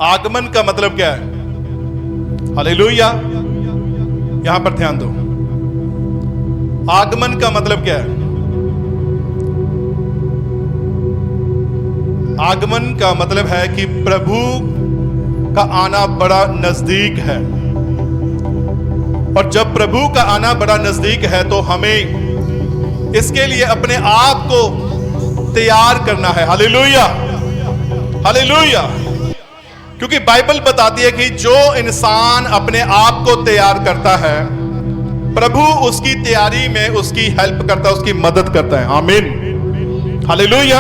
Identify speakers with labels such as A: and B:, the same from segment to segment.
A: आगमन का मतलब क्या है? हालेलुया। यहां पर ध्यान दो। आगमन का मतलब क्या है? आगमन का मतलब है कि प्रभु का आना बड़ा नजदीक है। और जब प्रभु का आना बड़ा नजदीक है तो हमें इसके लिए अपने आप को तैयार करना है। Hallelujah, hallelujah. क्योंकि बाइबल बताती है कि जो इंसान अपने आप को तैयार करता है, प्रभु उसकी तैयारी में उसकी हेल्प करता है, उसकी मदद करता है। आमीन, हालेलुया,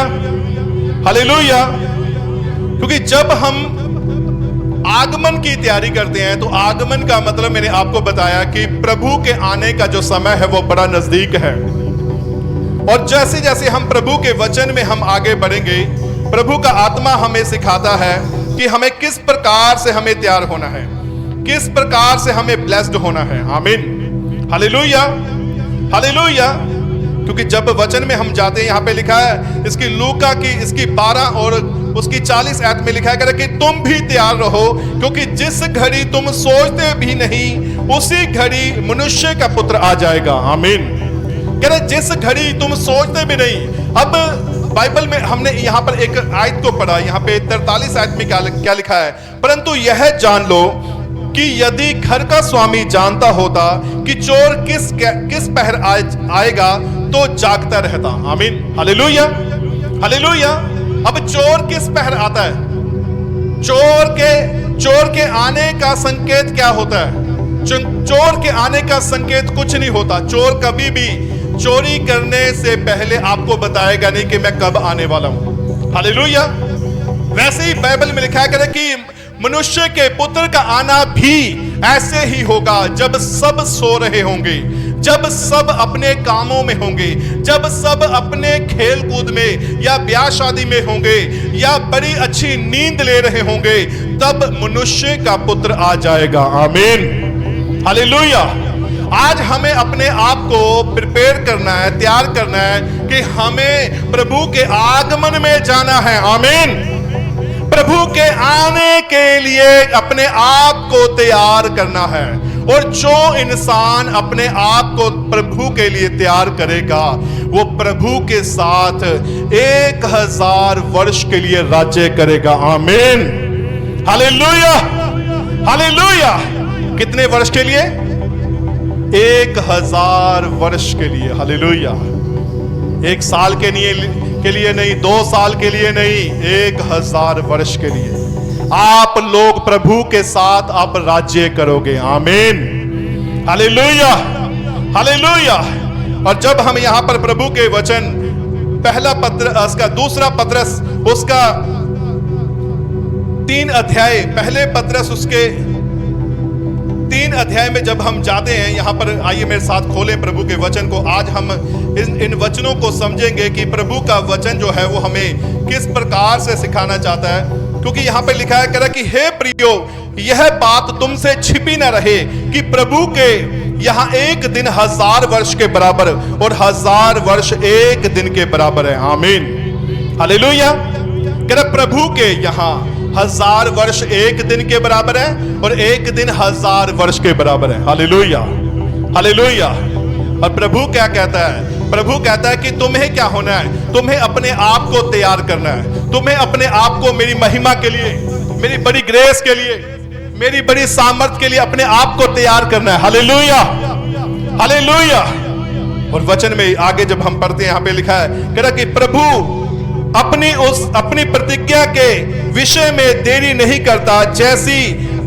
A: हालेलुया। क्योंकि जब हम आगमन की तैयारी करते हैं तो आगमन का मतलब मैंने आपको बताया कि प्रभु के आने का जो समय है वो बड़ा नजदीक है। और जैसे जैसे हम प्रभु के वचन में हम आगे बढ़ेंगे, प्रभु का आत्मा हमें सिखाता है कि हमें किस प्रकार से हमें तैयार होना है, किस प्रकार से हमें ब्लेस्ड होना है। आमीन, हालेलुया, हालेलुया। क्योंकि जब वचन में हम जाते हैं, यहां पे लिखा है इसकी लूका की इसकी 12 और उसकी 40 आयत में लिखा है कि तुम भी तैयार रहो, क्योंकि जिस घड़ी तुम सोचते भी नहीं उसी घड़ी मनुष्य का पुत्र आ जाएगा। आमीन। कह रहे जिस घड़ी तुम सोचते भी नहीं। अब बाइबल में हमने यहां पर एक आयत को पढ़ा, यहां पे 43 आयत में क्या लिखा है? परंतु यह जान लो कि यदि घर का स्वामी जानता होता कि चोर किस पहर आएगा तो जागता रहता। आमीन, हालेलुया, हालेलुया। अब चोर किस पहर आता है? चोर के आने का संकेत क्या होता है? चोर के आने का संकेत कुछ नहीं होता। चोर कभी भी चोरी करने से पहले आपको बताएगा नहीं कि मैं कब आने वाला हूं। हालेलुया। वैसे ही बाइबल में लिखा है कि मनुष्य के पुत्र का आना भी ऐसे ही होगा जब सब सो रहे होंगे, जब सब अपने कामों में होंगे, जब सब अपने खेल कूद में या ब्याह शादी में होंगे या बड़ी अच्छी नींद ले रहे होंगे, तब मनुष्य का पुत्र आ जाएगा। आमीन, हालेलुया। आज हमें अपने आप को प्रिपेयर करना है, तैयार करना है कि हमें प्रभु के आगमन में जाना है। आमीन। प्रभु के आने के लिए अपने आप को तैयार करना है। और जो इंसान अपने आप को प्रभु के लिए तैयार करेगा वो प्रभु के साथ 1000 वर्ष के लिए राज्य करेगा। आमीन, हालेलुया, हालेलुया। कितने वर्ष के लिए? 1000 वर्ष के लिए। हालेलुया। 1 साल के लिए नहीं, 2 साल के लिए नहीं, 1000 वर्ष के लिए आप लोग प्रभु के साथ आप राज्य करोगे। आमीन, हालेलुया, हालेलुया। और जब हम यहां पर प्रभु के वचन पहला पत्र उसका दूसरा पत्रस उसका 3 अध्याय, पहले पत्रस उसके 3 अध्याय में जब हम जाते हैं, यहां पर आइए मेरे साथ खोलें प्रभु के वचन को। आज हम इन वचनों को समझेंगे कि प्रभु का वचन जो है वो हमें किस प्रकार से सिखाना चाहता है। क्योंकि यहां पर लिखा है कि हे प्रियो, यह बात तुमसे छिपी न रहे कि प्रभु के यहां एक दिन 1000 वर्ष के बराबर और 1000 वर्ष एक दिन के बराबर है। आमीन, हालेलुया। कह रहे प्रभु के यहां 1000 वर्ष एक दिन के बराबर है और एक दिन 1000 वर्ष के बराबर है। Hallelujah, hallelujah. और प्रभु क्या कहता है? प्रभु कहता है कि तुम्हें क्या होना है? तुम्हें अपने आप को तैयार करना है। तुम्हें अपने आप को मेरी महिमा के लिए, मेरी बड़ी ग्रेस के लिए, मेरी बड़ी सामर्थ के लिए अपने आप को तैयार करना है। Hallelujah, hallelujah. और वचन में आगे जब हम पढ़ते हैं, यहां पे लिखा है कह रहा कि प्रभु अपनी प्रतिज्ञा के विषय में देरी नहीं करता, जैसी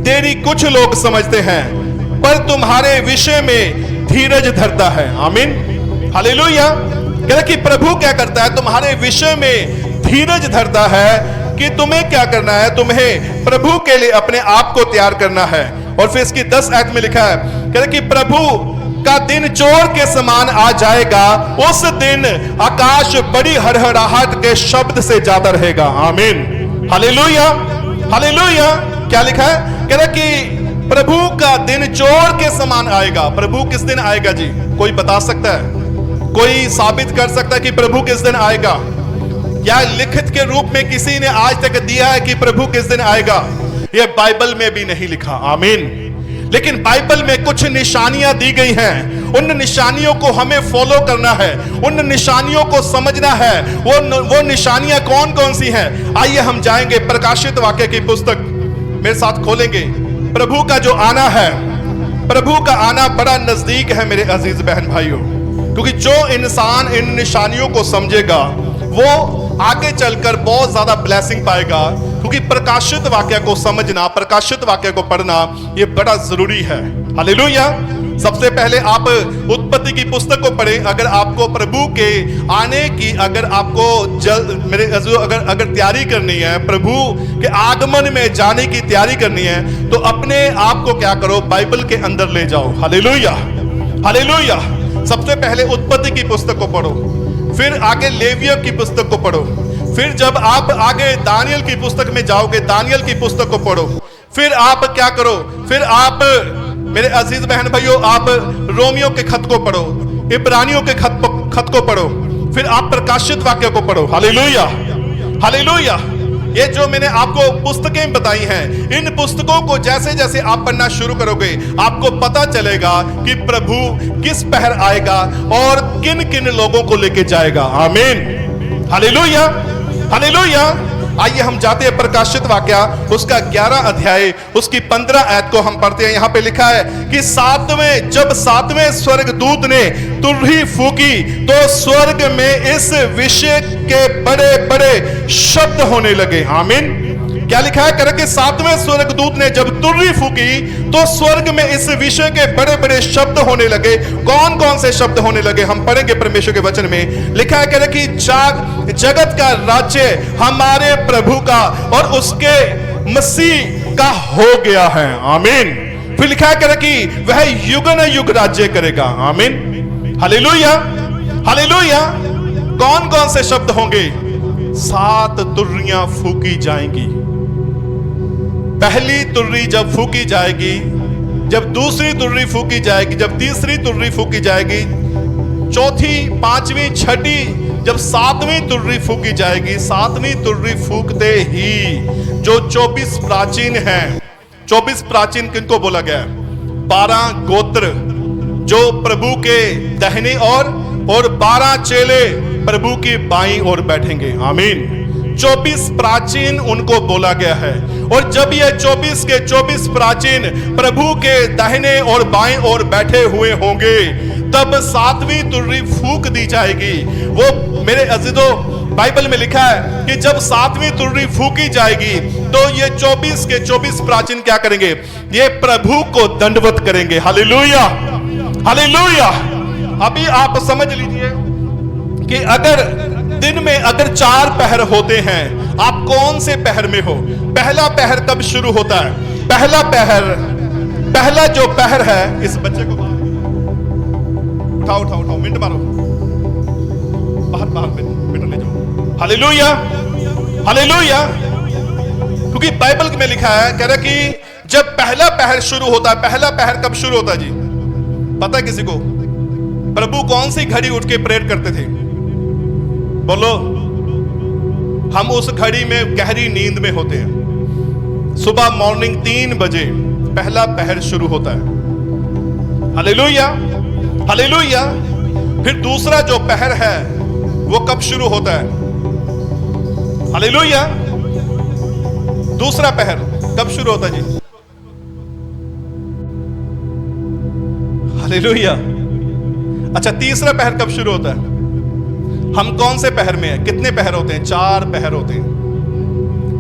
A: देरी कुछ लोग समझते हैं, पर तुम्हारे विषय में धीरज धरता है। आमीन, हालेलुया। कह रहा कि प्रभु क्या करता है? तुम्हारे विषय में धीरज धरता है कि तुम्हें क्या करना है? तुम्हें प्रभु के लिए अपने आप को तैयार करना है। और फिर इसकी 10 आयत में लिखा है, कह रहा कि प्रभु का दिन चोर के समान आ जाएगा, उस दिन आकाश बड़ी हड़हड़ाहट के शब्द से ज्यादा रहेगा। आमीन, हालेलुया, हालेलुया। क्या लिखा है? कह रहा कि प्रभु का दिन चोर के समान आएगा। प्रभु किस दिन आएगा जी? कोई बता सकता है? कोई साबित कर सकता है कि प्रभु किस दिन आएगा? या लिखित के रूप में किसी ने आज तक दिया है कि प्रभु किस दिन आएगा? ये बाइबल में भी नहीं लिखा। आमीन। लेकिन बाइबल में कुछ निशानियां दी गई हैं, उन निशानियों को हमें फॉलो करना है, उन निशानियों को समझना है। वो निशानियां कौन कौन सी हैं? आइए हम जाएंगे प्रकाशित वाक्य की पुस्तक, मेरे साथ खोलेंगे। प्रभु का जो आना है, प्रभु का आना बड़ा नजदीक है मेरे अजीज बहन भाइयों, क्योंकि जो इंसान इन निशानियों को समझेगा वो आगे चलकर बहुत ज्यादा ब्लेसिंग पाएगा। क्योंकि प्रकाशित वाक्य को समझना, प्रकाशित वाक्य को पढ़ना ये बड़ा जरूरी है। हालेलुया। सबसे पहले आप उत्पत्ति की पुस्तक को पढ़ें। अगर आपको प्रभु के आने की, अगर आपको अगर तैयारी करनी है, प्रभु के आगमन में जाने की तैयारी करनी है, तो अपने आप को क्या करो, बाइबल के अंदर ले जाओ। Hallelujah, hallelujah. सबसे पहले उत्पत्ति की पुस्तक को पढ़ो, फिर आगे लेवियों की पुस्तक को पढ़ो, फिर जब आप आगे दानियल की पुस्तक में जाओगे, दानियल की पुस्तक को पढ़ो, फिर आप क्या करो, फिर आप मेरे अजीज बहन भाइयों, आप रोमियो के खत को पढ़ो, इब्रानियों के खत को पढ़ो, फिर आप प्रकाशित वाक्य को पढ़ो। Hallelujah, hallelujah. ये जो मैंने आपको पुस्तकें बताई हैं, इन पुस्तकों को जैसे जैसे आप पढ़ना शुरू करोगे, आपको पता चलेगा कि प्रभु किस पहर आएगा और किन किन लोगों को लेके जाएगा। आमीन, हालेलुया, हालेलुया। आइए हम जाते हैं प्रकाशित वाक्य, उसका 11 अध्याय, उसकी 15 आयत को हम पढ़ते हैं। यहां पे लिखा है कि जब सातवें स्वर्गदूत ने तुरही फूकी, तो स्वर्ग में इस विषय के बड़े बड़े शब्द होने लगे। आमीन। क्या लिखा है? कह कि सातवें स्वर्गदूत ने जब तुरही फूकी, तो स्वर्ग में इस विषय के बड़े बड़े शब्द होने लगे। कौन कौन से शब्द होने लगे? हम पढ़ेंगे परमेश्वर के वचन में। लिखा है, कह रहे कि जगत का राज्य हमारे प्रभु का और उसके मसीह का हो गया है। आमीन। फिर लिखा है, कह रहे कि वह युगन युग राज्य करेगा। आमीन, हालेलुया, हालेलुया। कौन कौन से शब्द होंगे? 7 तुर्रियां फूकी जाएंगी। पहली तुर्री जब फूकी जाएगी, जब दूसरी तुर्री फूकी जाएगी, जब तीसरी तुर्री फूकी जाएगी, चौथी, पांचवी, छठी, जब 7वीं तुर्री फूकी जाएगी, 7वीं तुर्री फूकते ही जो 24 प्राचीन हैं, 24 प्राचीन किनको बोला गया? 12 गोत्र जो प्रभु के दाहिने और 12 चेले प्रभु की बाईं ओर बैठेंगे। आमीन। 24 प्राचीन उनको बोला गया है। और जब ये 24 के 24 प्राचीन प्रभु के दाहिने और बाएं ओर बैठे हुए होंगे, तब 7वीं तुर्री फूक दी जाएगी। वो मेरे अजीजों, बाइबल में लिखा है कि जब 7वीं तुर्री फूकी जाएगी, तो ये 24 के 24 प्राचीन क्या करेंगे? ये प्रभु को दंडवत करेंगे। Hallelujah, hallelujah. अभी आप समझ लीजिए कि अगर दिन में अगर 4 पहर होते हैं, आप कौन से पहर में हो? पहला पहर कब शुरू होता है? पहला जो पहर है, इस बच्चे को उठाओ, मिनट मारो, बाहर मिनट ले जाओ। Hallelujah, hallelujah. क्योंकि बाइबल में लिखा है, कह रहा कि जब पहला पहर शुरू होता है, पहला पहर कब शुरू होता है जी? पता है किसी को? प्रभु कौन सी घड़ी उठ के प्रेयर करते थे? बोलो। हम उस घड़ी में गहरी नींद में होते हैं। सुबह मॉर्निंग 3 बजे पहला पहर शुरू होता है। Hallelujah, hallelujah. फिर दूसरा जो पहर है वो कब शुरू होता है? हालेलुया। दूसरा पहर कब शुरू होता है जी? हालेलुया। अच्छा, तीसरा पहर कब शुरू होता है? हम कौन से पहर में हैं? कितने पहर होते हैं? 4 पहर होते हैं।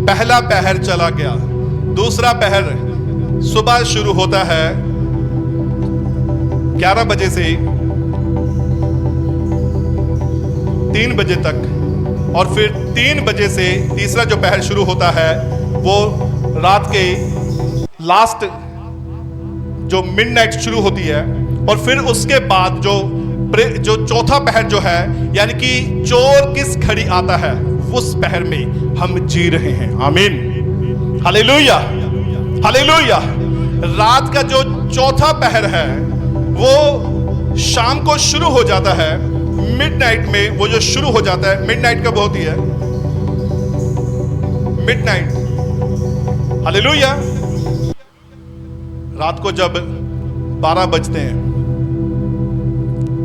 A: पहला पहर चला गया, दूसरा पहर सुबह शुरू होता है 11 बजे से 3 बजे तक, और फिर 3 बजे से तीसरा जो पहर शुरू होता है वो रात के लास्ट जो मिडनाइट शुरू होती है। और फिर उसके बाद जो चौथा पहर जो है, यानी कि चोर किस घड़ी आता है, उस पहर में हम जी रहे हैं। आमीन, हालेलुया, हालेलुया। रात का जो चौथा पहर है वो शाम को शुरू हो जाता है, मिडनाइट में वो जो शुरू हो जाता है। मिडनाइट कब होती है? Midnight, hallelujah. रात को जब 12 बजते हैं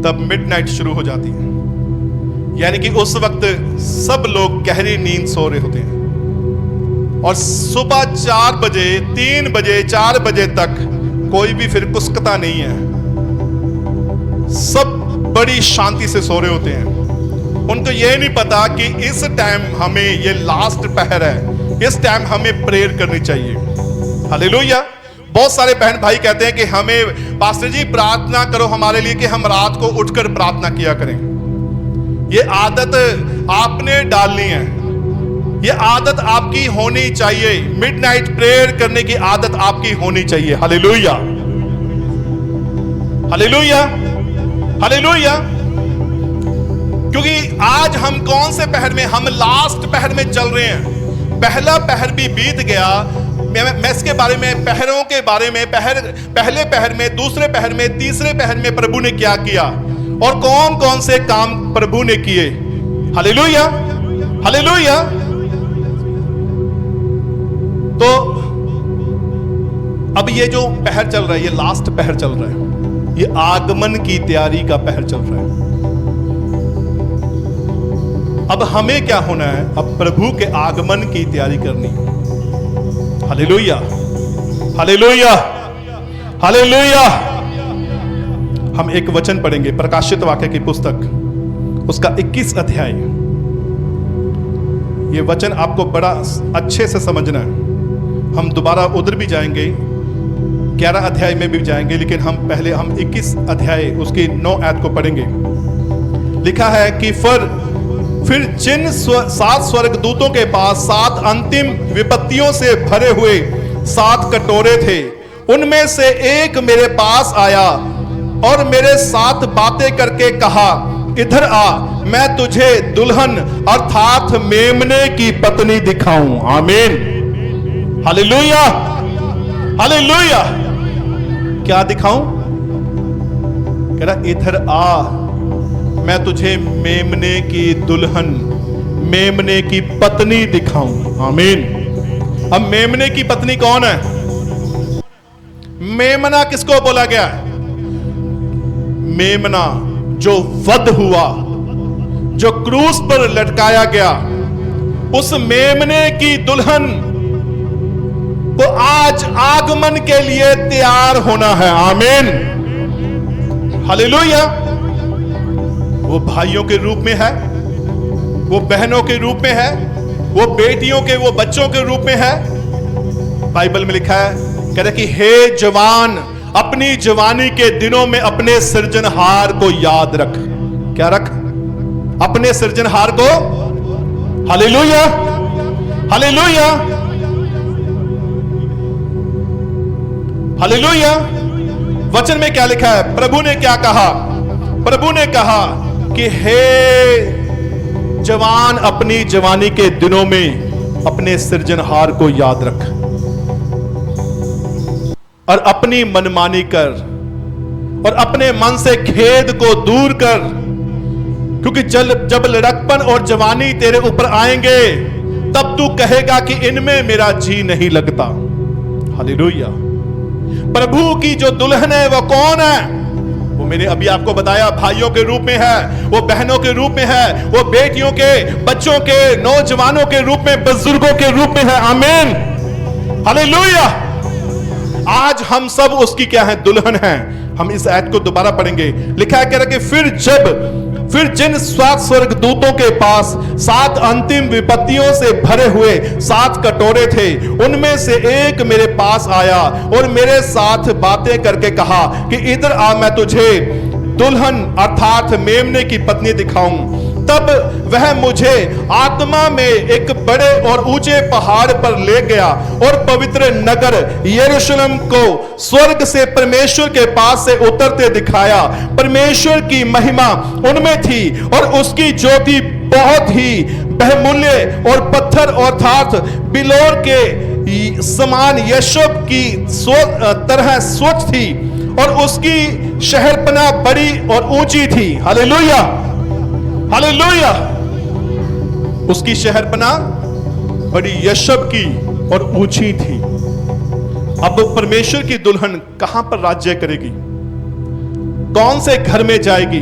A: तब मिडनाइट शुरू हो जाती है, यानी कि उस वक्त सब लोग गहरी नींद सो रहे होते हैं और सुबह 4 बजे 3 बजे 4 बजे तक कोई भी फिर कुसकता नहीं है, सब बड़ी शांति से सो रहे होते हैं। उनको ये नहीं पता कि इस टाइम हमें, ये लास्ट पहर है, इस टाइम हमें प्रेयर करनी चाहिए। हालेलुया। बहुत सारे बहन भाई कहते हैं कि हमें पास्टर जी प्रार्थना करो हमारे लिए कि हम रात को उठकर प्रार्थना किया करें। ये आदत आपने डालनी है, ये आदत आपकी होनी चाहिए। मिडनाइट प्रेयर करने की आदत आपकी होनी चाहिए। Hallelujah, hallelujah, hallelujah. क्योंकि आज हम कौन से पहर में, हम लास्ट पहर में चल रहे हैं। पहला पहर भी बीत गया। मैं इसके बारे में, पहरों के बारे में, पहले पहर में, दूसरे पहर में, तीसरे पहर में प्रभु ने क्या किया और कौन कौन से काम प्रभु ने किए। Hallelujah, hallelujah. तो अब ये जो पहर चल रहा है, ये लास्ट पहर चल रहा है, ये आगमन की तैयारी का पहर चल रहा है। अब हमें क्या होना है? अब प्रभु के आगमन की तैयारी करनी है। Hallelujah, hallelujah, hallelujah. हम एक वचन पढ़ेंगे, प्रकाशित वाक्य की पुस्तक, उसका 21 अध्याय। ये वचन आपको बड़ा अच्छे से समझना है। हम दोबारा उधर भी जाएंगे, 11 अध्याय में भी जाएंगे, लेकिन हम पहले 21 अध्याय उसकी 9 आयत को पढ़ेंगे। लिखा है कि फिर जिन 7 स्वर्गदूतों के पास 7 अंतिम विपत्तियों से भरे हुए 7 कटोरे थे, उनमें से एक मेरे पास आया और मेरे साथ बातें करके कहा, इधर आ, मैं तुझे दुल्हन अर्थात मेमने की पत्नी दिखाऊं। आमीन, हालेलुया, हालेलुया। क्या दिखाऊं? कह रहा इधर आ, मैं तुझे मेमने की दुल्हन, मेमने की पत्नी दिखाऊं। आमीन। अब मेमने की पत्नी कौन है? मेमना किसको बोला गया? मेमना जो वध हुआ, जो क्रूस पर लटकाया गया, उस मेमने की दुल्हन को आज आगमन के लिए तैयार होना है। आमीन, हालेलुया। वो भाइयों के रूप में है, वो बहनों के रूप में है, वो बेटियों के, वो बच्चों के रूप में है। बाइबल में लिखा है, कह रहे कि हे जवान, अपनी जवानी के दिनों में अपने सृजनहार को याद रख। क्या रख? अपने सृजनहार को। Hallelujah, hallelujah, hallelujah. वचन में क्या लिखा है? प्रभु ने क्या कहा? प्रभु ने कहा कि हे जवान, अपनी जवानी के दिनों में अपने सृजनहार को याद रख और अपनी मनमानी कर और अपने मन से खेद को दूर कर, क्योंकि जब लड़कपन और जवानी तेरे ऊपर आएंगे तब तू कहेगा कि इनमें मेरा जी नहीं लगता। हालेलुया। प्रभु की जो दुल्हन है वो कौन है? वो मैंने अभी आपको बताया, भाइयों के रूप में है, वो बहनों के रूप में है, वो बेटियों के, बच्चों के, नौजवानों के रूप में, बुजुर्गों के रूप में है। आमीन, हालेलुया। आज हम सब उसकी क्या है? दुल्हन है। हम इस आयत को दोबारा पढ़ेंगे। लिखा है, कह रहा कि फिर जिन 7 स्वर्गदूतों के पास 7 अंतिम विपत्तियों से भरे हुए 7 कटोरे थे, उनमें से एक मेरे पास आया और मेरे साथ बातें करके कहा कि इधर आ, मैं तुझे दुल्हन अर्थात मेमने की पत्नी दिखाऊं। तब वह मुझे आत्मा में एक बड़े और ऊंचे पहाड़ पर ले गया और पवित्र नगर यरूशलेम को स्वर्ग से परमेश्वर के पास से उतरते दिखाया। परमेश्वर की महिमा उनमें थी और उसकी ज्योति बहुत ही बहुमूल्य और पत्थर अर्थात बिलोर के समान यशब की तरह स्वच्छ थी और उसकी शहरपनाह बड़ी और ऊंची थी। Hallelujah, hallelujah. उसकी शहरपनाह बड़ी यशब की और ऊंची थी। अब परमेश्वर की दुल्हन कहां पर राज्य करेगी, कौन से घर में जाएगी?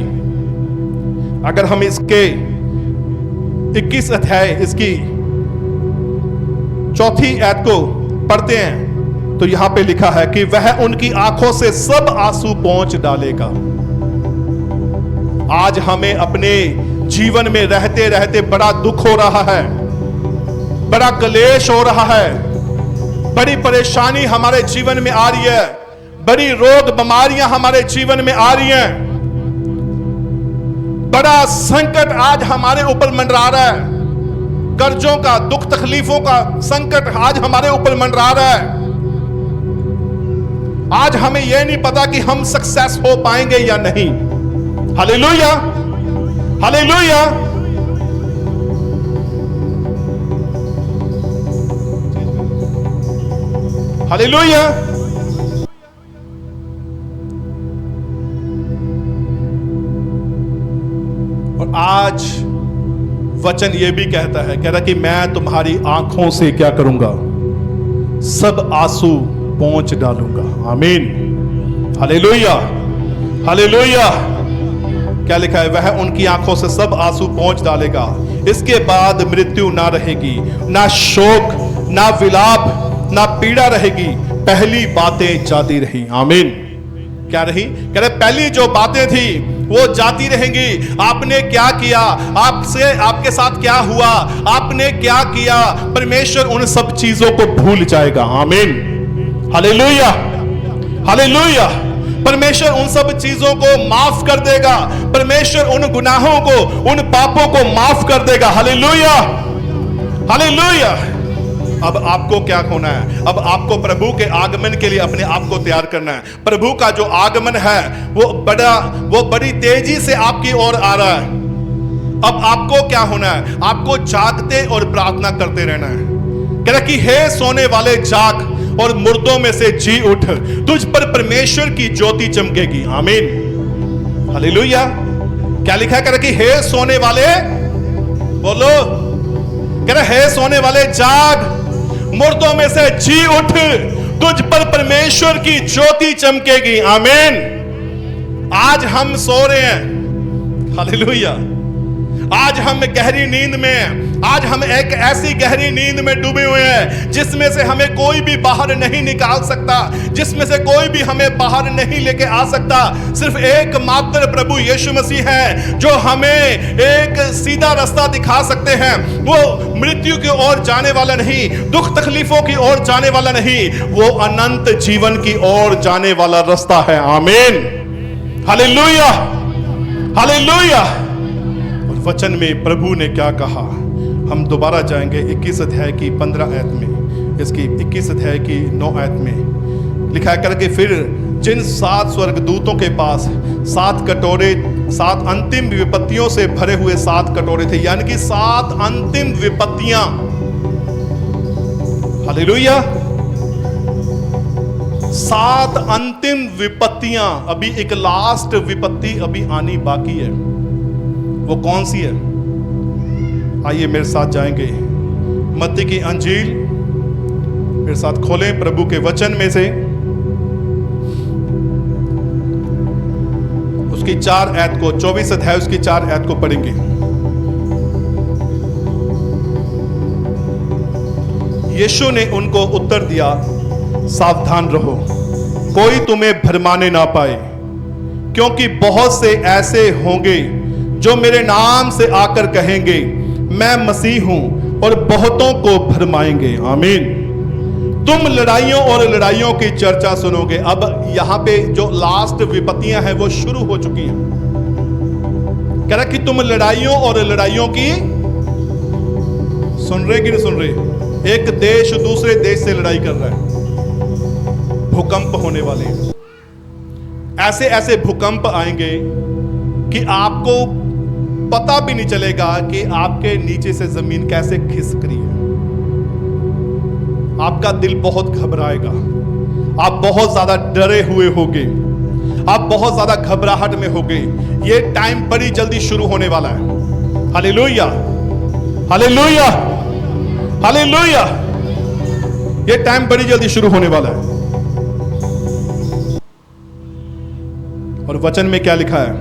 A: अगर हम इसके 21 अध्याय इसकी 4 आयत को पढ़ते हैं तो यहां पे लिखा है कि वह उनकी आंखों से सब आंसू पोंछ डालेगा। आज हमें अपने जीवन में रहते रहते बड़ा दुख हो रहा है, बड़ा क्लेश हो रहा है, बड़ी परेशानी हमारे जीवन में आ रही है, बड़ी रोग बीमारियां हमारे जीवन में आ रही हैं, बड़ा संकट आज हमारे ऊपर मंडरा रहा है, कर्जों का, दुख तकलीफों का संकट आज हमारे ऊपर मंडरा रहा है। आज हमें यह नहीं पता कि हम सक्सेस हो पाएंगे या नहीं। Hallelujah, hallelujah. हालेलुया। और आज वचन यह भी कहता है, कह रहा कि मैं तुम्हारी आंखों से क्या करूंगा, सब आंसू पोंछ डालूंगा। आमीन, हालेलुया, हालेलुया। क्या लिखा है? वह उनकी आंखों से सब आंसू पोंछ डालेगा। इसके बाद मृत्यु ना रहेगी, ना शोक, ना विलाप, ना पीड़ा रहेगी, पहली बातें जाती रही। आमीन। क्या रही? कह रहे पहली जो बातें थी वो जाती रहेंगी। आपने क्या किया, आपसे आपके साथ क्या हुआ, आपने क्या किया, परमेश्वर उन सब चीजों को भूल जाएगा। आमीन, हालेलुया, हालेलुया। परमेश्वर उन सब चीजों को माफ कर देगा, परमेश्वर उन गुनाहों को, उन पापों को माफ कर देगा। Hallelujah, hallelujah. अब आपको क्या होना है? अब आपको प्रभु के आगमन के लिए अपने आप को तैयार करना है। प्रभु का जो आगमन है वो बड़ी तेजी से आपकी ओर आ रहा है। अब आपको क्या होना है? आपको जागते और प्रार्थना करते रहना है। कह रहा कि हे सोने वाले जाग और मुर्दों में से जी उठ, तुझ पर परमेश्वर की ज्योति चमकेगी। आमीन, हालेलुया। क्या लिखा है? कह रहा कि हे सोने वाले, बोलो, कह रहा हे सोने वाले जाग, मुर्दों में से जी उठ, तुझ पर परमेश्वर की ज्योति चमकेगी। आमीन। आज हम सो रहे हैं, हालेलुया। आज हम गहरी नींद में हैं। आज हम एक ऐसी गहरी नींद में डूबे हुए हैं जिसमें से हमें कोई भी बाहर नहीं निकाल सकता, जिसमें से कोई भी हमें बाहर नहीं लेके आ सकता। सिर्फ एकमात्र प्रभु यीशु मसीह है जो हमें एक सीधा रास्ता दिखा सकते हैं। वो मृत्यु की ओर जाने वाला नहीं, दुख तकलीफों की ओर जाने वाला नहीं, वो अनंत जीवन की ओर जाने वाला रास्ता है। आमीन, हालेलुया, हालेलुया। वचन में प्रभु ने क्या कहा, हम दोबारा जाएंगे 21 अध्याय की 15 आयत में, इसकी 21 अध्याय की 9 आयत में लिखा करके, फिर जिन 7 स्वर्गदूतों के पास 7 कटोरे, 7 अंतिम विपत्तियों से भरे हुए 7 कटोरे थे, यानी कि 7 अंतिम विपत्तियां। हालेलुया, 7 अंतिम विपत्तियां। अभी एक लास्ट विपत्ति अभी आनी बाकी है। वो कौन सी है? आइए मेरे साथ जाएंगे मत्ती की अंजील, मेरे साथ खोलें प्रभु के वचन में से उसकी 4 आयत को, 24 अध्याय उसकी 4 आयत को पढ़ेंगे। यीशु ने उनको उत्तर दिया, सावधान रहो, कोई तुम्हें भरमाने ना पाए, क्योंकि बहुत से ऐसे होंगे जो मेरे नाम से आकर कहेंगे मैं मसीह हूं, और बहुतों को भरमाएंगे। आमीन। तुम लड़ाइयों और लड़ाइयों की चर्चा सुनोगे। अब यहां पे जो लास्ट विपत्तियां हैं वो शुरू हो चुकी हैं। कह रहा कि तुम लड़ाइयों और लड़ाइयों की, सुन रहे कि नहीं सुन रहे? एक देश दूसरे देश से लड़ाई कर रहा है, भूकंप होने वाले हैं। ऐसे ऐसे भूकंप आएंगे कि आपको पता भी नहीं चलेगा कि आपके नीचे से जमीन कैसे खिसक रही है। आपका दिल बहुत घबराएगा, आप बहुत ज्यादा डरे हुए होगे, आप बहुत ज्यादा घबराहट में होगे। ये टाइम बड़ी जल्दी शुरू होने वाला है। Hallelujah, hallelujah, hallelujah. ये टाइम बड़ी जल्दी शुरू होने वाला है। और वचन में क्या लिखा है,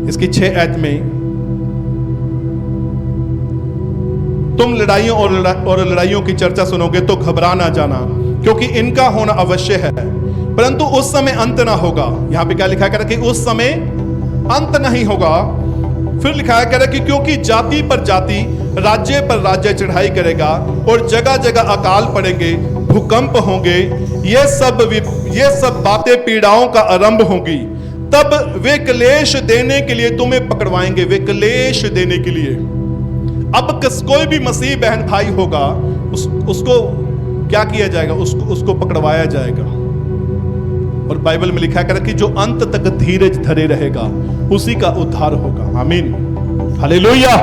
A: इसकी 6 आयत में, तुम लड़ाइयों और लड़ाइयों की चर्चा सुनोगे तो घबरा ना जाना, क्योंकि इनका होना अवश्य है, परंतु उस समय अंत ना होगा। यहां पे क्या लिखा है कि उस समय अंत नहीं होगा। फिर लिखा है कि क्योंकि जाति पर जाति, राज्य पर राज्य चढ़ाई करेगा और जगह जगह अकाल पड़ेंगे, भूकंप होंगे, ये सब बातें पीड़ाओं का आरंभ होंगी। तब वे क्लेश देने के लिए तुम्हें पकड़वाएंगे, वे क्लेश देने के लिए। अब कोई भी मसीह बहन भाई होगा, उसको क्या किया जाएगा, उसको पकड़वाया जाएगा। और बाइबल में लिखा है कि जो अंत तक धीरज धरे रहेगा उसी का उद्धार होगा। आमीन, हालेलुया,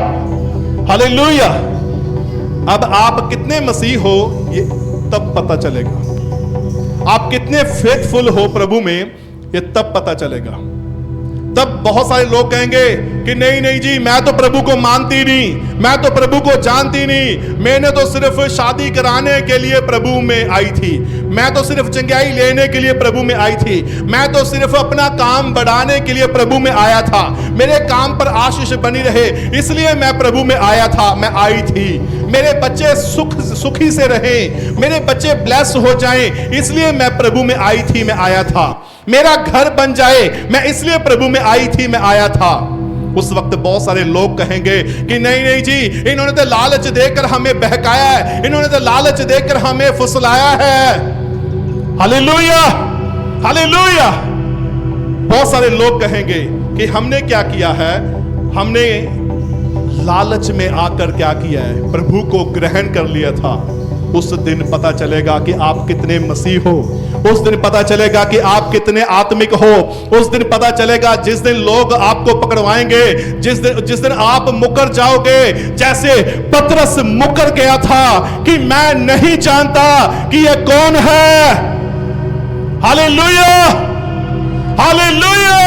A: हालेलुया। अब आप कितने मसीह हो ये तब पता चलेगा, आप कितने फेथफुल हो प्रभु में ये तब पता चलेगा। तब बहुत सारे लोग कहेंगे कि नहीं नहीं जी, मैं तो प्रभु को मानती नहीं, मैं तो प्रभु को जानती नहीं, मैंने तो सिर्फ शादी कराने के लिए प्रभु में आई थी, मैं तो सिर्फ चंगाई लेने के लिए प्रभु में आई थी, मैं तो सिर्फ अपना काम बढ़ाने के लिए प्रभु में आया था, मेरे काम पर आशीष बनी रहे इसलिए मैं प्रभु में आया था, मैं आई थी, मेरे बच्चे सुखी से रहें, मेरे बच्चे ब्लेस हो जाएं इसलिए मैं प्रभु में आई थी, मैं आया था, मेरा घर बन जाए मैं इसलिए प्रभु में आई थी, मैं आया था। उस वक्त बहुत सारे लोग कहेंगे कि नहीं नहीं जी, इन्होंने तो लालच देकर हमें बहकाया है, इन्होंने तो लालच देकर हमें फुसलाया है। Hallelujah, hallelujah. बहुत सारे लोग कहेंगे कि हमने क्या किया है, हमने लालच में आकर क्या किया है, प्रभु को ग्रहण कर लिया था। उस दिन पता चलेगा कि आप कितने मसीह हो, उस दिन पता चलेगा कि आप कितने आत्मिक हो, उस दिन पता चलेगा जिस दिन लोग आपको पकड़वाएंगे, जिस दिन आप मुकर जाओगे, जैसे पतरस मुकर गया था कि मैं नहीं जानता कि यह कौन है। Hallelujah, hallelujah.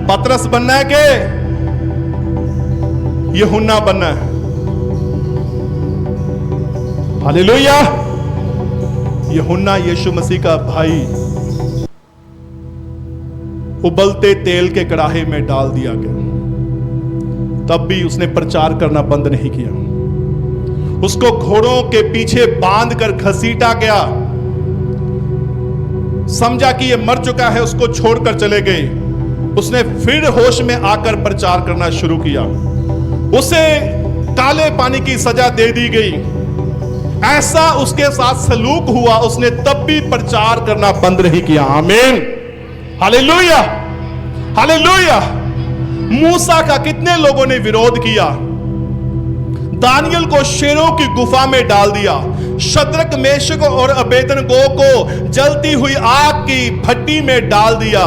A: पतरस बनना है कि यूहन्ना बनना है? हालेलुया। यूहन्ना यीशु मसीह का भाई उबलते तेल के कड़ाहे में डाल दिया गया, तब भी उसने प्रचार करना बंद नहीं किया। उसको घोड़ों के पीछे बांधकर घसीटा गया, समझा कि यह मर चुका है, उसको छोड़कर चले गए। उसने फिर होश में आकर प्रचार करना शुरू किया, उसे काले पानी की सजा दे दी गई। ऐसा उसके साथ सलूक हुआ, उसने तब भी प्रचार करना बंद नहीं किया। आमीन, हालेलुया, हालेलुया। मूसा का कितने लोगों ने विरोध किया, दानियल को शेरों की गुफा में डाल दिया, शद्रक मेशक और अबेदनगो को जलती हुई आग की भट्टी में डाल दिया।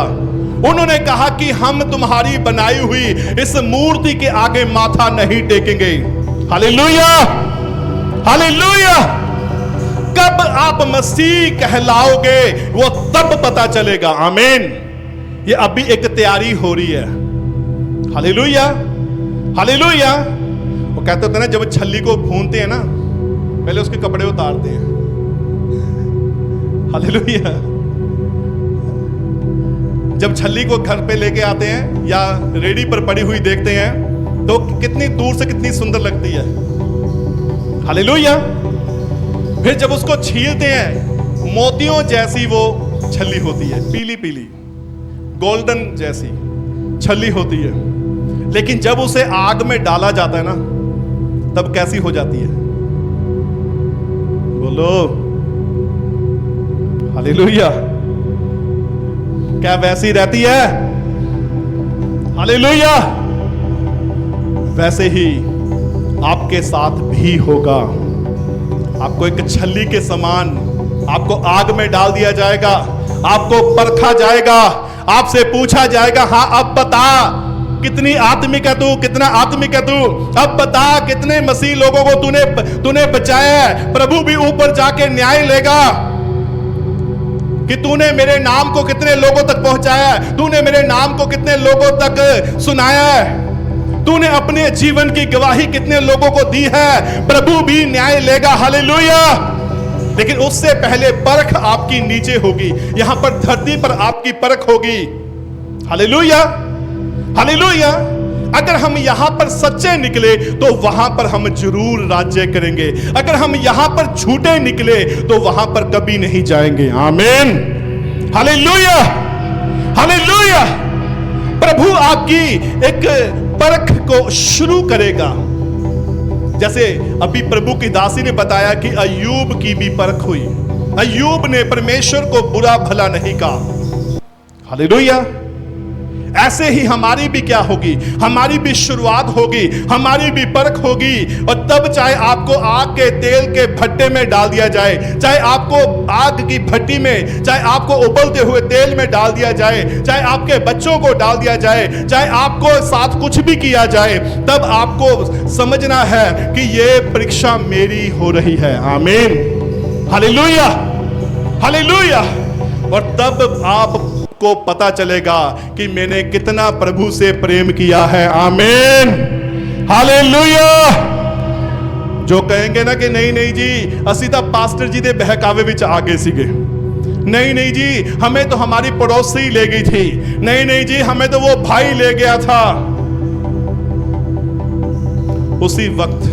A: उन्होंने कहा कि हम तुम्हारी बनाई हुई इस मूर्ति के आगे माथा नहीं टेकेंगे। Hallelujah, hallelujah. कब आप मसीह कहलाओगे वो तब पता चलेगा। आमीन। ये अभी एक तैयारी हो रही है। Hallelujah, hallelujah. वो कहते होते हैं ना, जब छल्ली को भूनते हैं ना, पहले उसके कपड़े उतारते हैं। हालेलुया। जब छल्ली को घर पे लेके आते हैं या रेडी पर पड़ी हुई देखते हैं तो कितनी दूर से कितनी सुंदर लगती है। हालेलुया। फिर जब उसको छीलते हैं, मोतियों जैसी वो छल्ली होती है, पीली पीली गोल्डन जैसी छल्ली होती है। लेकिन जब उसे आग में डाला जाता है ना, तब कैसी हो जाती है? बोलो हालेलुया। क्या वैसी रहती है? हालेलुया। वैसे ही आपके साथ भी होगा। आपको एक छल्ली के समान आपको आग में डाल दिया जाएगा, आपको परखा जाएगा, आपसे पूछा जाएगा, हाँ अब बता कितनी आत्मिक है तू, कितना आत्मिक है तू, अब बता कितने मसीह लोगों को तूने बचाया है। प्रभु भी ऊपर जाके न्याय लेगा कि तूने मेरे नाम को कितने लोगों तक पहुंचाया है, तूने मेरे नाम को कितने लोगों तक सुनाया है, तूने अपने जीवन की गवाही कितने लोगों को दी है। प्रभु भी न्याय लेगा। हालेलुया। लेकिन उससे पहले परख आपकी नीचे होगी, यहां पर धरती पर आपकी परख होगी। Hallelujah, hallelujah. अगर हम यहां पर सच्चे निकले तो वहां पर हम जरूर राज्य करेंगे। अगर हम यहां पर झूठे निकले तो वहां पर कभी नहीं जाएंगे। आमीन, हालेलुया, हालेलुया। प्रभु आपकी एक परख को शुरू करेगा। जैसे अभी प्रभु की दासी ने बताया कि अय्यूब की भी परख हुई। अय्यूब ने परमेश्वर को बुरा भला नहीं कहा। हालेलुया। ऐसे ही हमारी भी क्या होगी, हमारी भी शुरुआत होगी, हमारी भी परख होगी। और तब चाहे आपको आग के तेल के भट्टे में डाल दिया जाए, चाहे आपको आग की भट्टी में, चाहे आपको उबलते हुए तेल में डाल दिया जाए, चाहे आपके बच्चों को डाल दिया जाए, चाहे आपको साथ कुछ भी किया जाए, तब आपको समझना है कि यह परीक्षा मेरी हो रही है। आमीन, हालेलुया, हालेलुया। और तब आप को पता चलेगा कि मैंने कितना प्रभु से प्रेम किया है। आमीन, हालेलुया। जो कहेंगे ना कि नहीं नहीं जी असी तो पास्टर जी दे बहकावे विच आ गए सीगे, नहीं नहीं जी हमें तो हमारी पड़ोसी ले गई थी, नहीं नहीं जी हमें तो वो भाई ले गया था, उसी वक्त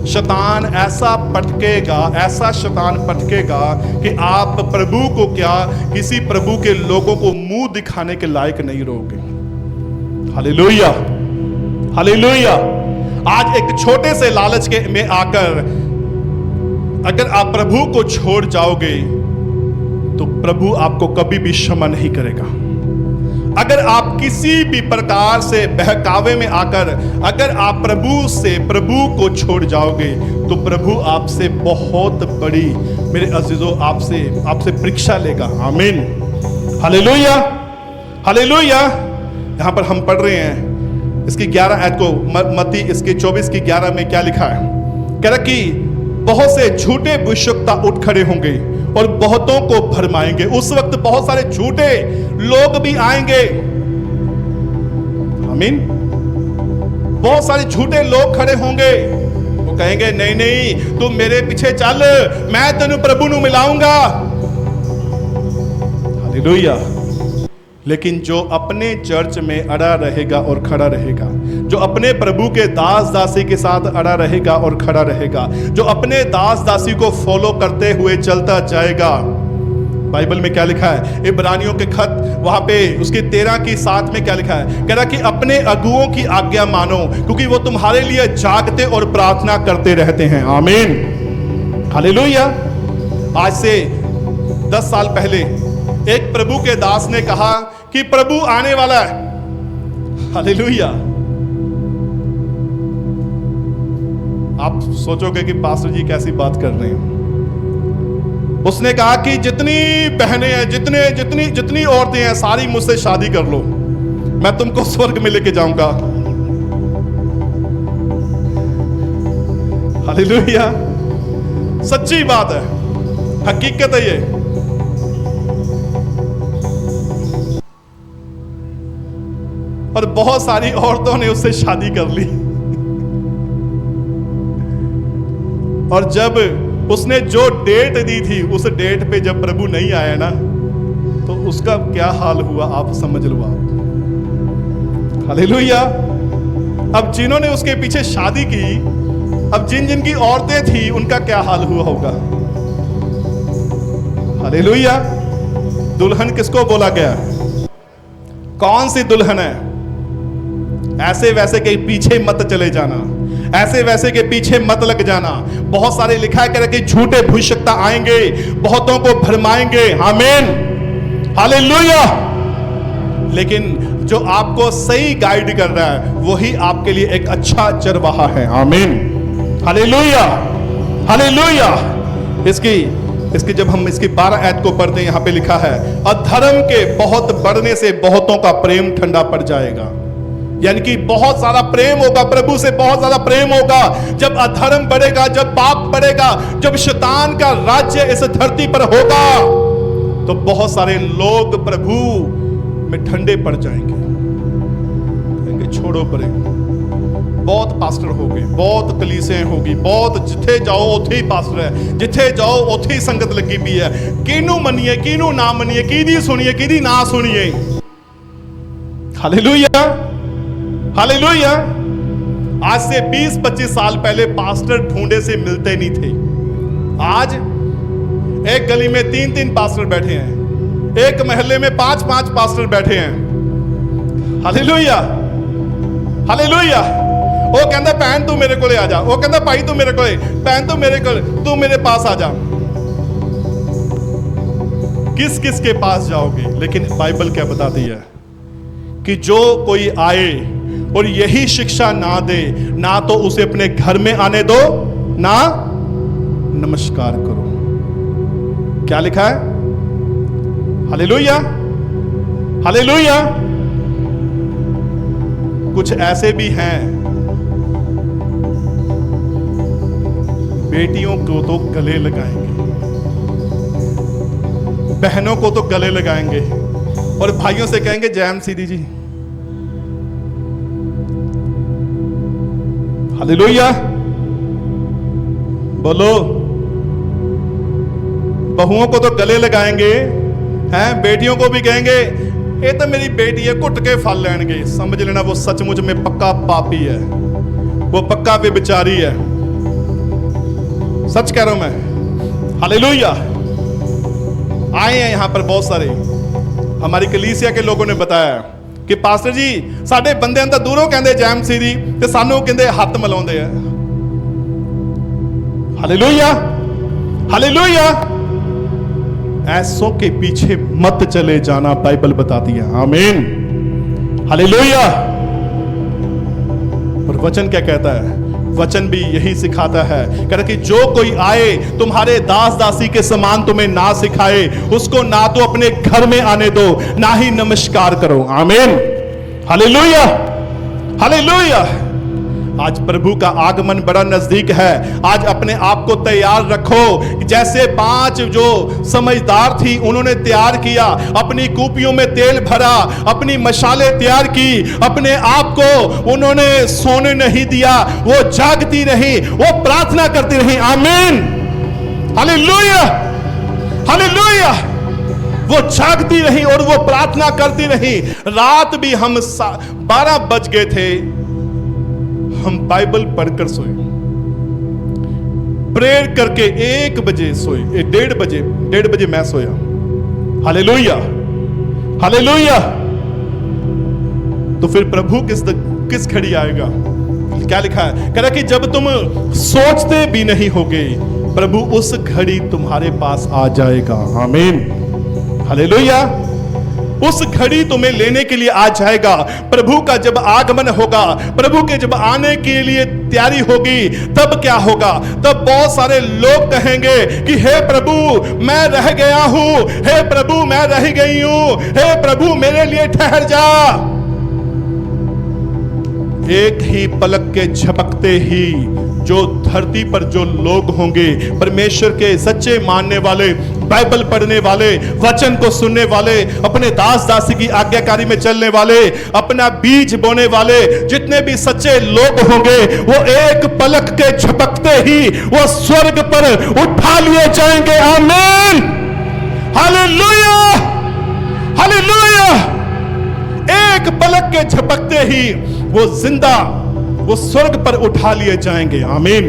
A: शैतान ऐसा पटकेगा, ऐसा शैतान पटकेगा कि आप प्रभु को क्या, किसी प्रभु के लोगों को मुंह दिखाने के लायक नहीं रहोगे। Hallelujah, hallelujah. आज एक छोटे से लालच के में आकर अगर आप प्रभु को छोड़ जाओगे तो प्रभु आपको कभी भी क्षमा नहीं करेगा। अगर आप किसी भी प्रकार से बहकावे में आकर अगर आप प्रभु को छोड़ जाओगे तो प्रभु आपसे बहुत बड़ी, मेरे अजीजों, आपसे परीक्षा लेगा। आमीन, हालेलुया, हालेलुया। यहां पर हम पढ़ रहे हैं इसकी 11 आयत को, मत्ती इसकी 24 की 11 में क्या लिखा है? कह रहा कि बहुत से झूठे भविष्यवक्ता उठ खड़े होंगे और बहुतों को भरमाएंगे। उस वक्त बहुत सारे झूठे लोग भी आएंगे। आमीन, बहुत सारे झूठे लोग खड़े होंगे, वो कहेंगे नहीं नहीं तू मेरे पीछे चल, मैं तेनू प्रभु नु मिलाऊंगा। हालेलुया। लेकिन जो अपने चर्च में अड़ा रहेगा और खड़ा रहेगा, जो अपने प्रभु के दास दासी के साथ अड़ा रहेगा और खड़ा रहेगा, जो अपने दास दासी को फॉलो करते हुए चलता जाएगा। बाइबल में क्या लिखा है? इब्रानियों के खत वहां पे उसके 13 की 7 में क्या लिखा है? कह रहा कि अपने अगुओं की आज्ञा मानो क्योंकि वो तुम्हारे लिए जागते और प्रार्थना करते रहते हैं। आमीन, हालेलुया। आज से 10 साल पहले एक प्रभु के दास ने कहा कि प्रभु आने वाला है। हालेलुया। आप सोचोगे कि पास्टर जी कैसी बात कर रहे हैं। उसने कहा कि जितनी बहनें हैं, जितनी औरतें हैं, सारी मुझसे शादी कर लो, मैं तुमको स्वर्ग में लेके जाऊंगा। हालेलुया। सच्ची बात है, हकीकत है ये। और बहुत सारी औरतों ने उससे शादी कर ली। और जब उसने जो डेट दी थी उस डेट पे जब प्रभु नहीं आया ना तो उसका क्या हाल हुआ आप समझ लो आप। हालेलुया। अब जिन्होंने उसके पीछे शादी की, अब जिन की औरतें थी उनका क्या हाल हुआ होगा। हालेलुया। दुल्हन किसको बोला गया? कौन सी दुल्हन है? ऐसे वैसे के पीछे मत चले जाना, ऐसे वैसे के पीछे मत लग जाना। बहुत सारे लिखा है कि झूठे भविष्यवक्ता आएंगे, बहुतों को भरमाएंगे। आमीन, हालेलुया। लेकिन जो आपको सही गाइड कर रहा है वही आपके लिए एक अच्छा चरवाहा है। आमीन, हालेलुया, हालेलुया। इसकी जब हम इसकी 12 आयत को पढ़ते हैं, यहां पे लिखा है अधर्म के बहुत बढ़ने से बहुतों का प्रेम ठंडा पड़ जाएगा। यानी कि बहुत सारा प्रेम होगा, प्रभु से बहुत ज्यादा प्रेम होगा। जब अधर्म बढ़ेगा, जब पाप बढ़ेगा, जब शैतान का राज्य इस धरती पर होगा तो बहुत सारे लोग प्रभु में ठंडे पड़ जाएंगे, कहेंगे छोड़ो परे। बहुत पास्टर हो गए, बहुत कलीसियां होगी, बहुत जिथे जाओ उथे ही पास्टर है, जिथे जाओ उथे ही संगत लगी भी है। किनू मनिए किनू ना मनिए, किदी सुनिए किदी ना सुनिए। Hallelujah, hallelujah. आज से 20-25 साल पहले पास्टर ढूंढे से मिलते नहीं थे। आज एक गली में 3-3 पास्टर बैठे हैं, एक महल्ले में 5-5 पास्टर बैठे हैं। Hallelujah, hallelujah. वो कहता भैन तू मेरे कोले आ जा, वो कहता भाई तू मेरे कोले, भैन तू मेरे कोले, तू मेरे पास आ जा। किस किस के पास जाओगे? लेकिन बाइबल क्या बताती है कि जो कोई आए और यही शिक्षा ना दे, ना तो उसे अपने घर में आने दो, ना नमस्कार करो। क्या लिखा है? Hallelujah, hallelujah. कुछ ऐसे भी हैं, बेटियों को तो गले लगाएंगे, बहनों को तो गले लगाएंगे और भाइयों से कहेंगे जैम सीधी जी। हालेलुया, बोलो। बहुओं को तो गले लगाएंगे हैं, बेटियों को भी कहेंगे ये तो मेरी बेटी है, घुट के फल लेंगे। समझ लेना वो सचमुच में पक्का पापी है, वो पक्का व्यभिचारी है। सच कह रहा हूं मैं। हालेलुया। आए हैं यहां पर बहुत सारे, हमारी कलीसिया के लोगों ने बताया कि पास्टर जी साडे बंदे तो दूरों कहते जैम सीधी ते सानू कहते हाथ मिलाउंदे आ। Hallelujah, hallelujah. ऐसों के पीछे मत चले जाना, बाइबल बताती है। आमीन, हालेलुया। और वचन क्या कहता है? वचन भी यही सिखाता है, कहता कि जो कोई आए तुम्हारे दास दासी के समान तुम्हें ना सिखाए, उसको ना तो अपने घर में आने दो, ना ही नमस्कार करो। आमीन, हालेलुया, हालेलुया। आज प्रभु का आगमन बड़ा नजदीक है। आज अपने आप को तैयार रखो, जैसे 5 जो समझदार थी उन्होंने तैयार किया, अपनी कूपियों में तेल भरा, अपनी मशाले तैयार की, अपने आप को उन्होंने सोने नहीं दिया, वो जागती रही, वो प्रार्थना करती रही। आमीन, हालेलुया, हालेलुया। वो जागती रही और वो प्रार्थना करती रही। रात भी हम 12 बज गए थे, हम बाइबल पढ़कर सोए, प्रेयर करके 1 बजे सोए, 1:30 बजे मैं सोया। Hallelujah, hallelujah. तो फिर प्रभु किस घड़ी आएगा? क्या लिखा है? कह रहा कि जब तुम सोचते भी नहीं होगे, प्रभु उस घड़ी तुम्हारे पास आ जाएगा। आमीन, हालेलुया। उस घड़ी तुम्हें लेने के लिए आ जाएगा। प्रभु का जब आगमन होगा, प्रभु के जब आने के लिए तैयारी होगी, तब क्या होगा? तब बहुत सारे लोग कहेंगे कि हे प्रभु मैं रह गया हूं, हे प्रभु मैं रह गई हूं, हे प्रभु मेरे लिए ठहर जा। एक ही पलक के झपकते ही जो धरती पर जो लोग होंगे, परमेश्वर के सच्चे मानने वाले, बाइबल पढ़ने वाले, वचन को सुनने वाले, अपने दास दासी की आज्ञाकारी में चलने वाले, अपना बीज बोने वाले, जितने भी सच्चे लोग होंगे, वो एक पलक के झपकते ही वो स्वर्ग पर उठा लिए जाएंगे। आमीन, हालेलुया, हालेलुया। एक पलक के झपकते ही वो जिंदा, वो स्वर्ग पर उठा लिए जाएंगे। आमीन।